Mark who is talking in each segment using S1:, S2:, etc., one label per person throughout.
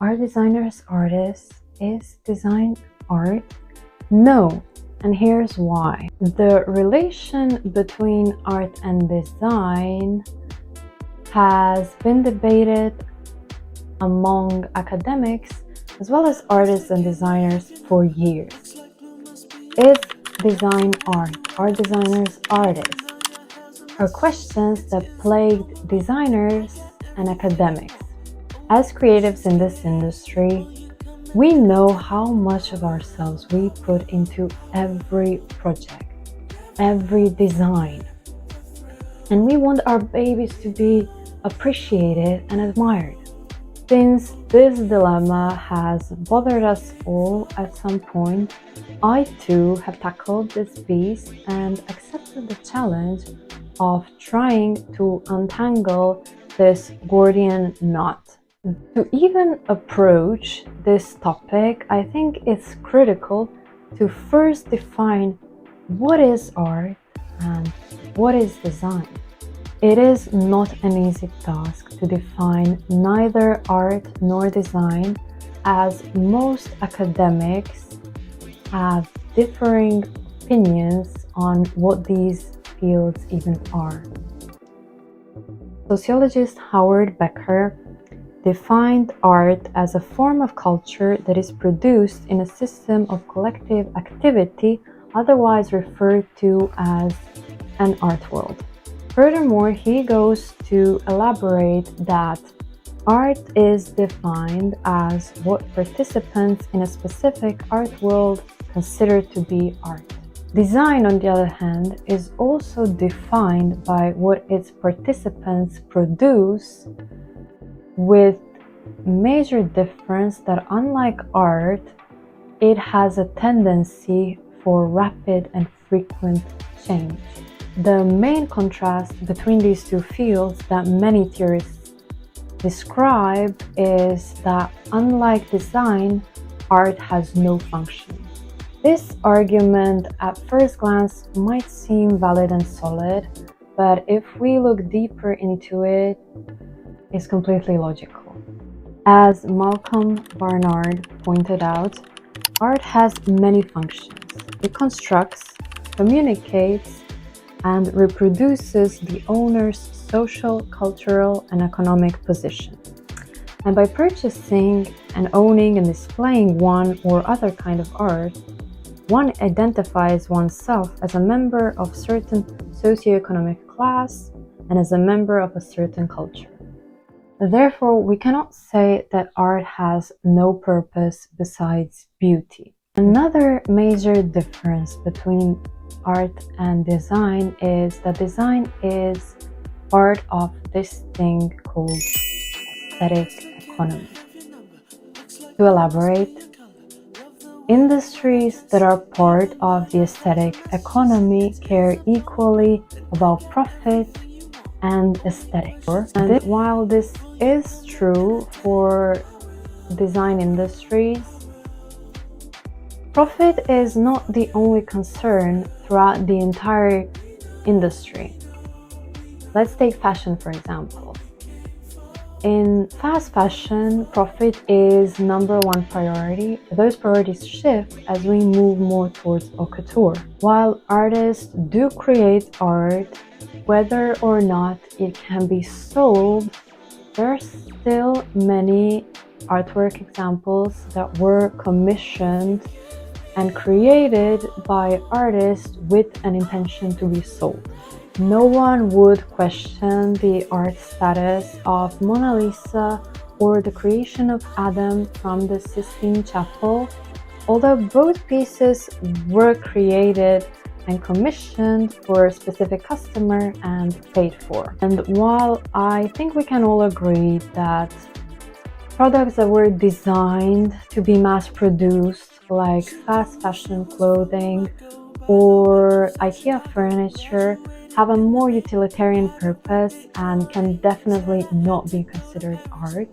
S1: Are designers artists? Is design art? No, and here's why. The relation between art and design has been debated among academics as well as artists and designers for years. Is design art? Are designers artists? Are questions that plagued designers and academics. As creatives in this industry, we know how much of ourselves we put into every project, every design. And we want our babies to be appreciated and admired. Since this dilemma has bothered us all at some point, I too have tackled this beast and accepted the challenge of trying to untangle this Gordian knot. To even approach this topic, I think it's critical to first define what is art and what is design. It is not an easy task to define neither art nor design, as most academics have differing opinions on what these fields even are. Sociologist Howard Becker defined art as a form of culture that is produced in a system of collective activity, otherwise referred to as an art world. Furthermore, he goes to elaborate that art is defined as what participants in a specific art world consider to be art. Design, on the other hand, is also defined by what its participants produce, with major difference that unlike art, it has a tendency for rapid and frequent change. The main contrast between these two fields that many theorists describe is that unlike design, art has no function. This argument at first glance might seem valid and solid, but if we look deeper into it, it's completely logical. As Malcolm Barnard pointed out, art has many functions. It constructs, communicates, and reproduces the owner's social, cultural, and economic position. And by purchasing and owning and displaying one or other kind of art, one identifies oneself as a member of certain socioeconomic class and as a member of a certain culture. Therefore, we cannot say that art has no purpose besides beauty. Another major difference between art and design is that design is part of this thing called aesthetic economy. To elaborate, industries that are part of the aesthetic economy care equally about profit and aesthetic. And while this is true for design industries, profit is not the only concern throughout the entire industry. Let's take fashion, for example. In fast fashion, profit is number one priority. Those priorities shift as we move more towards haute couture. While artists do create art, whether or not it can be sold, there are still many artwork examples that were commissioned and created by artists with an intention to be sold. No one would question the art status of Mona Lisa or the creation of Adam from the Sistine Chapel, although both pieces were created and commissioned for a specific customer and paid for. And while I think we can all agree that products that were designed to be mass-produced, like fast fashion clothing or IKEA furniture, have a more utilitarian purpose and can definitely not be considered art,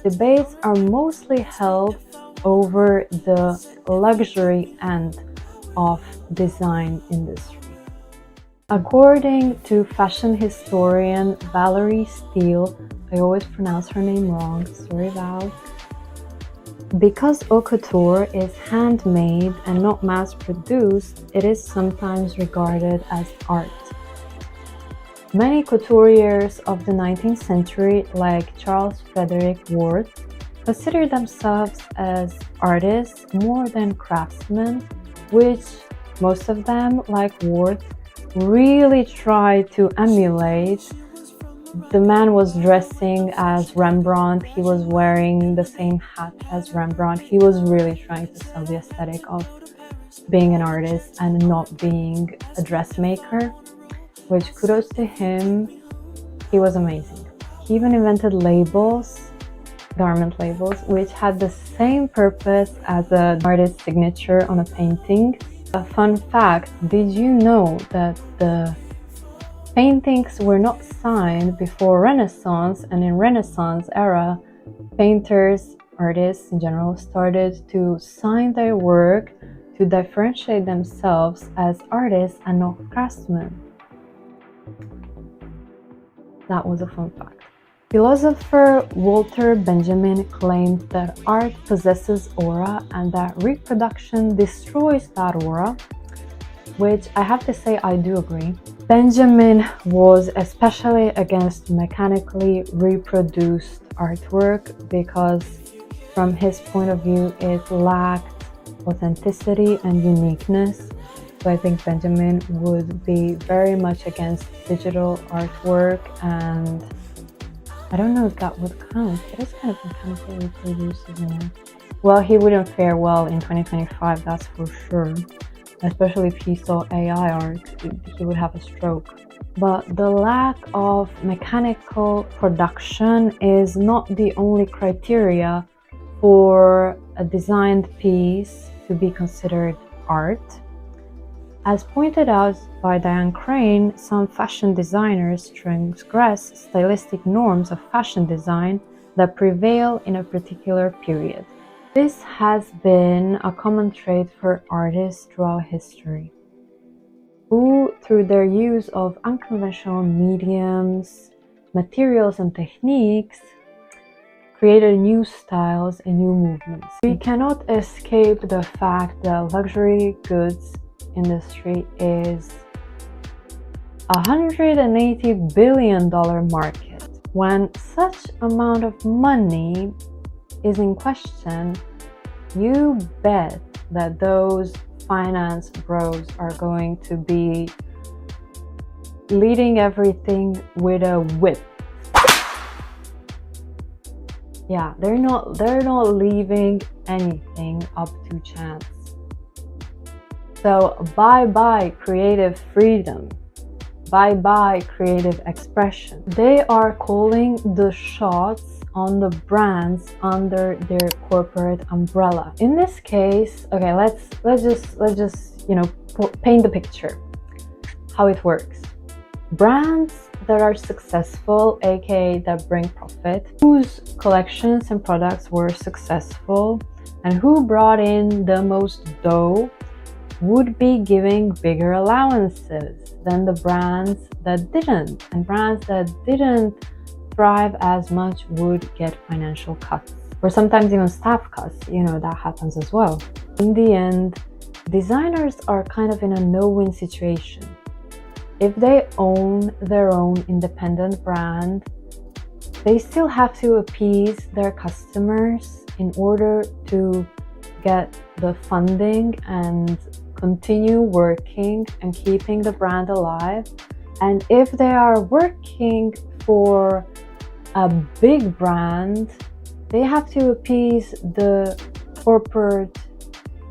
S1: debates are mostly held over the luxury end of design industry. According to fashion historian Valerie Steele, I always pronounce her name wrong, sorry Val, Because haute couture is handmade and not mass-produced, it is sometimes regarded as art. Many couturiers of the 19th century, like Charles Frederick Worth, consider themselves as artists more than craftsmen, which most of them, like Worth, really try to emulate. The man was dressing as Rembrandt, he was wearing the same hat as Rembrandt. He was really trying to sell the aesthetic of being an artist and not being a dressmaker, which kudos to him, he was amazing. He even invented labels, garment labels, which had the same purpose as an artist's signature on a painting. A fun fact, did you know that the paintings were not signed before Renaissance, and in Renaissance era, painters, artists in general, started to sign their work to differentiate themselves as artists and not craftsmen? That was a fun fact. Philosopher Walter Benjamin claimed that art possesses aura and that reproduction destroys that aura, which I have to say I do agree. Benjamin was especially against mechanically reproduced artwork because from his point of view it lacked authenticity and uniqueness. So I think Benjamin would be very much against digital artwork, and I don't know if that would count. It is kind of mechanically reproduced, isn't it? Well, he wouldn't fare well in 2025, that's for sure. Especially if he saw AI art, he would have a stroke. But the lack of mechanical production is not the only criteria for a designed piece to be considered art. As pointed out by Diane Crane, some fashion designers transgress stylistic norms of fashion design that prevail in a particular period. This has been a common trait for artists throughout history, who, through their use of unconventional mediums, materials, and techniques, created new styles and new movements. We cannot escape the fact that luxury goods industry is a $180 billion market. When such amount of money is in question, you bet that those finance bros are going to be leading everything with a whip. Yeah, they're not leaving anything up to chance. So bye-bye creative freedom. Bye-bye creative expression. They are calling the shots on the brands under their corporate umbrella. In this case, okay, let's just paint the picture how it works. Brands that are successful, aka that bring profit, whose collections and products were successful, and who brought in the most dough, would be giving bigger allowances than the brands that didn't. And brands that didn't thrive as much would get financial cuts, or sometimes even staff cuts. That happens as well. In the end, designers are kind of in a no-win situation. If they own their own independent brand, they still have to appease their customers in order to get the funding and continue working and keeping the brand alive. And if they are working for a big brand, they have to appease the corporate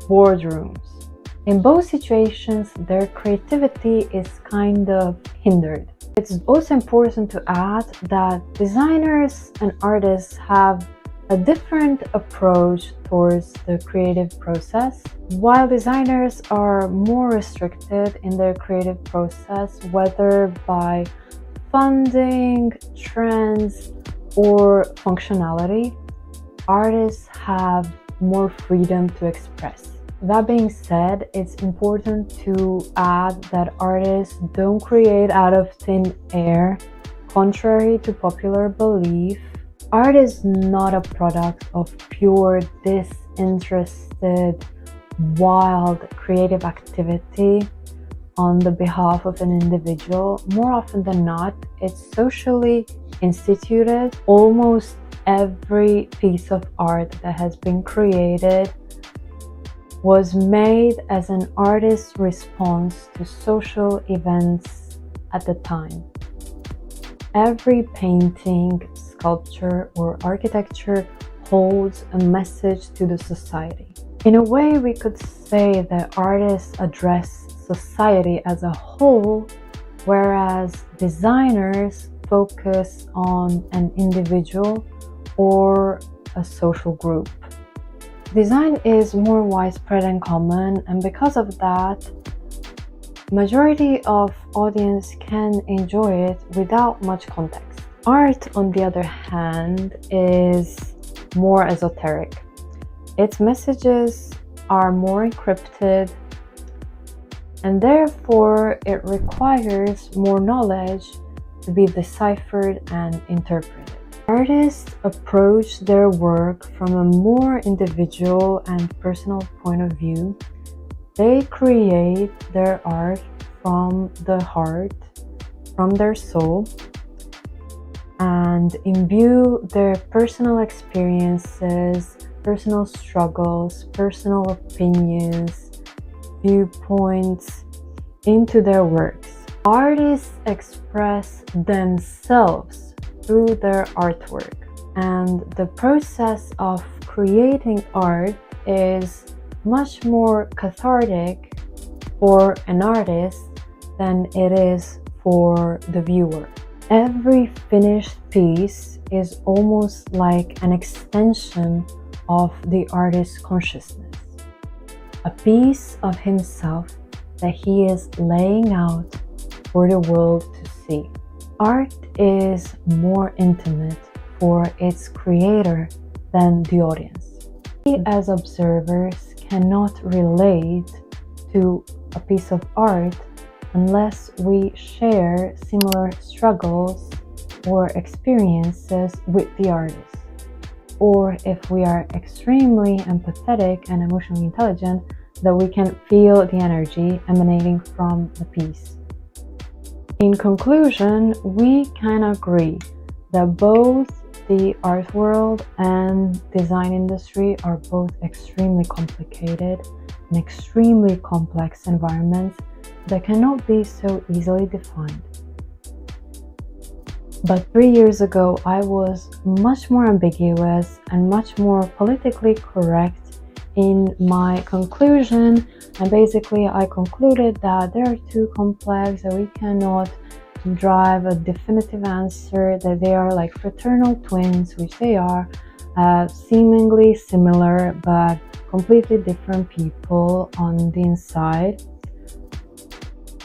S1: boardrooms. In both situations, their creativity is kind of hindered. It's also important to add that designers and artists have a different approach towards the creative process. While designers are more restricted in their creative process, whether by funding, trends, or functionality, artists have more freedom to express. That being said, it's important to add that artists don't create out of thin air. Contrary to popular belief, Art is not a product of pure, disinterested, wild creative activity on the behalf of an individual. More often than not, it's socially instituted. Almost every piece of art that has been created was made as an artist's response to social events at the time. Every painting, sculpture, or architecture holds a message to the society. In a way, we could say that artists address society as a whole, whereas designers focus on an individual or a social group. Design is more widespread and common, and because of that, majority of audience can enjoy it without much context. Art, on the other hand, is more esoteric. Its messages are more encrypted, and therefore it requires more knowledge to be deciphered and interpreted. Artists approach their work from a more individual and personal point of view. They create their art from the heart, from their soul, and imbue their personal experiences, personal struggles, personal opinions, viewpoints into their works. Artists express themselves through their artwork, and the process of creating art is much more cathartic for an artist than it is for the viewer. Every finished piece is almost like an extension of the artist's consciousness, a piece of himself that he is laying out for the world to see. Art is more intimate for its creator than the audience. We as observers cannot relate to a piece of art unless we share similar struggles or experiences with the artist, or if we are extremely empathetic and emotionally intelligent, that we can feel the energy emanating from the piece. In conclusion, we can agree that both the art world and design industry are both extremely complicated and extremely complex environments that cannot be so easily defined. But 3 years ago, I was much more ambiguous and much more politically correct in my conclusion, and basically I concluded that they are too complex, that we cannot drive a definitive answer, that they are like fraternal twins, which they are, seemingly similar but completely different people on the inside.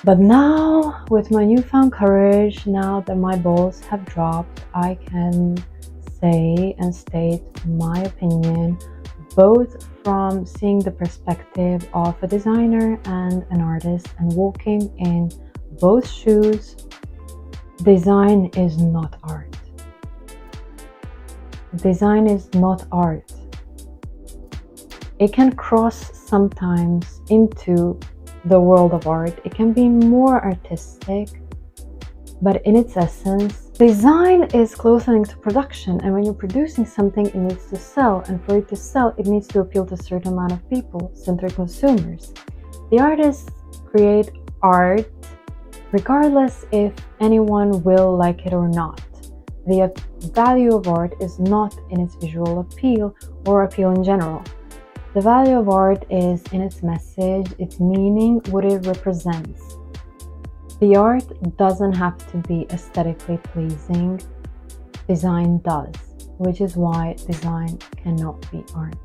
S1: But now, with my newfound courage, now that my balls have dropped, I can say and state my opinion, both from seeing the perspective of a designer and an artist and walking in both shoes. Design is not art. Design is not art. It can cross sometimes into the world of art. It can be more artistic, but in its essence, design is close linked to production, and when you're producing something, it needs to sell, and for it to sell, it needs to appeal to a certain amount of people, certain consumers. The artists create art regardless if anyone will like it or not. The value of art is not in its visual appeal or appeal in general. The value of art is in its message, its meaning, what it represents. The art doesn't have to be aesthetically pleasing. Design does, which is why design cannot be art.